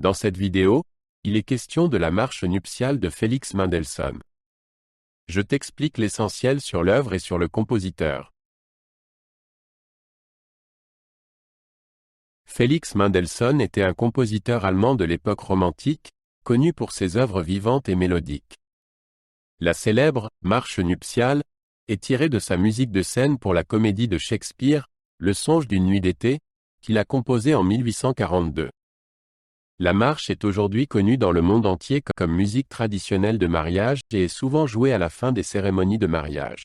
Dans cette vidéo, il est question de la marche nuptiale de Felix Mendelssohn. Je t'explique l'essentiel sur l'œuvre et sur le compositeur. Felix Mendelssohn était un compositeur allemand de l'époque romantique, connu pour ses œuvres vivantes et mélodiques. La célèbre « Marche nuptiale » est tirée de sa musique de scène pour la comédie de Shakespeare, Le songe d'une nuit d'été, qu'il a composée en 1842. La marche est aujourd'hui connue dans le monde entier comme musique traditionnelle de mariage et est souvent jouée à la fin des cérémonies de mariage.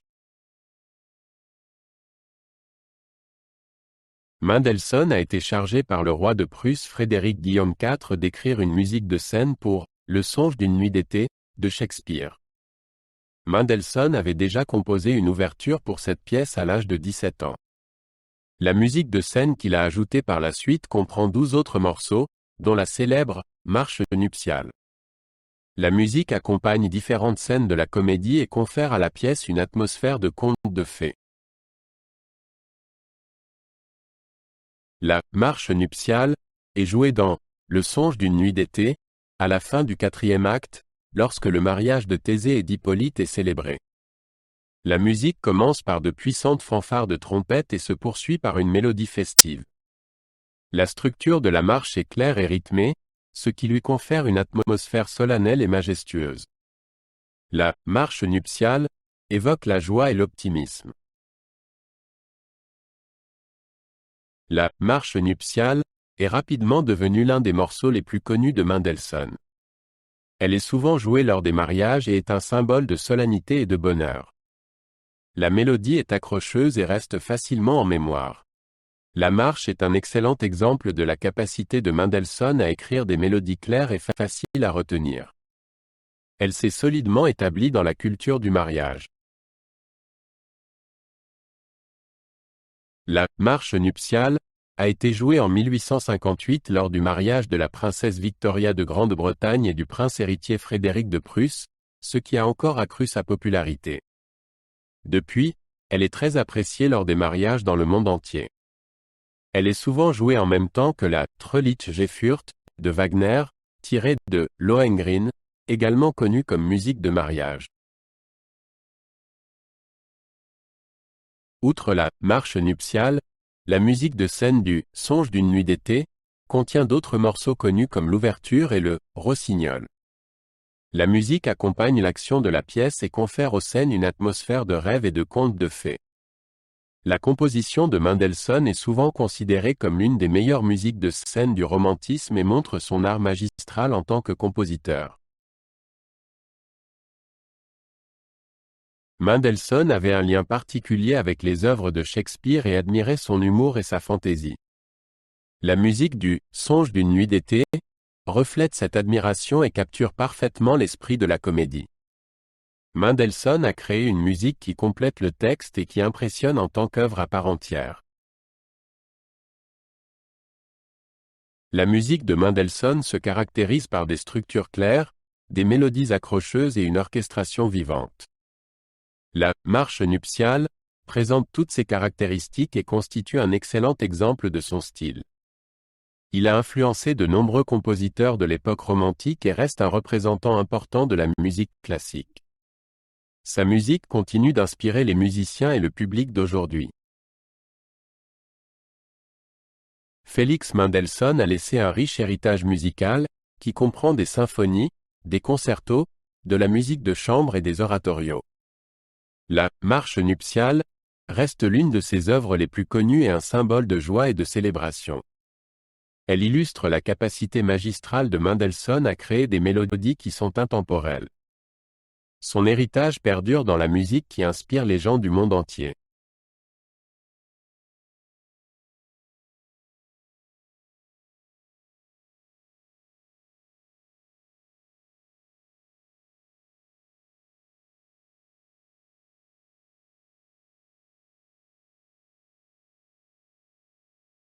Mendelssohn a été chargé par le roi de Prusse Frédéric Guillaume IV d'écrire une musique de scène pour « Le songe d'une nuit d'été » de Shakespeare. Mendelssohn avait déjà composé une ouverture pour cette pièce à l'âge de 17 ans. La musique de scène qu'il a ajoutée par la suite comprend 12 autres morceaux, dont la célèbre « Marche nuptiale ». La musique accompagne différentes scènes de la comédie et confère à la pièce une atmosphère de conte de fées. La « Marche nuptiale » est jouée dans « Le songe d'une nuit d'été », à la fin du 4e acte, lorsque le mariage de Thésée et d'Hippolyte est célébré. La musique commence par de puissantes fanfares de trompette et se poursuit par une mélodie festive. La structure de la marche est claire et rythmée, ce qui lui confère une atmosphère solennelle et majestueuse. La « Marche nuptiale » évoque la joie et l'optimisme. La « Marche nuptiale » est rapidement devenue l'un des morceaux les plus connus de Mendelssohn. Elle est souvent jouée lors des mariages et est un symbole de solennité et de bonheur. La mélodie est accrocheuse et reste facilement en mémoire. La marche est un excellent exemple de la capacité de Mendelssohn à écrire des mélodies claires et faciles à retenir. Elle s'est solidement établie dans la culture du mariage. La « Marche nuptiale » a été jouée en 1858 lors du mariage de la princesse Victoria de Grande-Bretagne et du prince héritier Frédéric de Prusse, ce qui a encore accru sa popularité. Depuis, elle est très appréciée lors des mariages dans le monde entier. Elle est souvent jouée en même temps que la « Trölichte Gefürcht » de Wagner, tirée de « Lohengrin », également connue comme musique de mariage. Outre la « Marche nuptiale », la musique de scène du « Songe d'une nuit d'été » contient d'autres morceaux connus comme l'ouverture et le « Rossignol ». La musique accompagne l'action de la pièce et confère aux scènes une atmosphère de rêve et de conte de fées. La composition de Mendelssohn est souvent considérée comme l'une des meilleures musiques de scène du romantisme et montre son art magistral en tant que compositeur. Mendelssohn avait un lien particulier avec les œuvres de Shakespeare et admirait son humour et sa fantaisie. La musique du « Songe d'une nuit d'été » reflète cette admiration et capture parfaitement l'esprit de la comédie. Mendelssohn a créé une musique qui complète le texte et qui impressionne en tant qu'œuvre à part entière. La musique de Mendelssohn se caractérise par des structures claires, des mélodies accrocheuses et une orchestration vivante. La « Marche nuptiale » présente toutes ces caractéristiques et constitue un excellent exemple de son style. Il a influencé de nombreux compositeurs de l'époque romantique et reste un représentant important de la musique classique. Sa musique continue d'inspirer les musiciens et le public d'aujourd'hui. Felix Mendelssohn a laissé un riche héritage musical, qui comprend des symphonies, des concertos, de la musique de chambre et des oratorios. La « Marche nuptiale » reste l'une de ses œuvres les plus connues et un symbole de joie et de célébration. Elle illustre la capacité magistrale de Mendelssohn à créer des mélodies qui sont intemporelles. Son héritage perdure dans la musique qui inspire les gens du monde entier.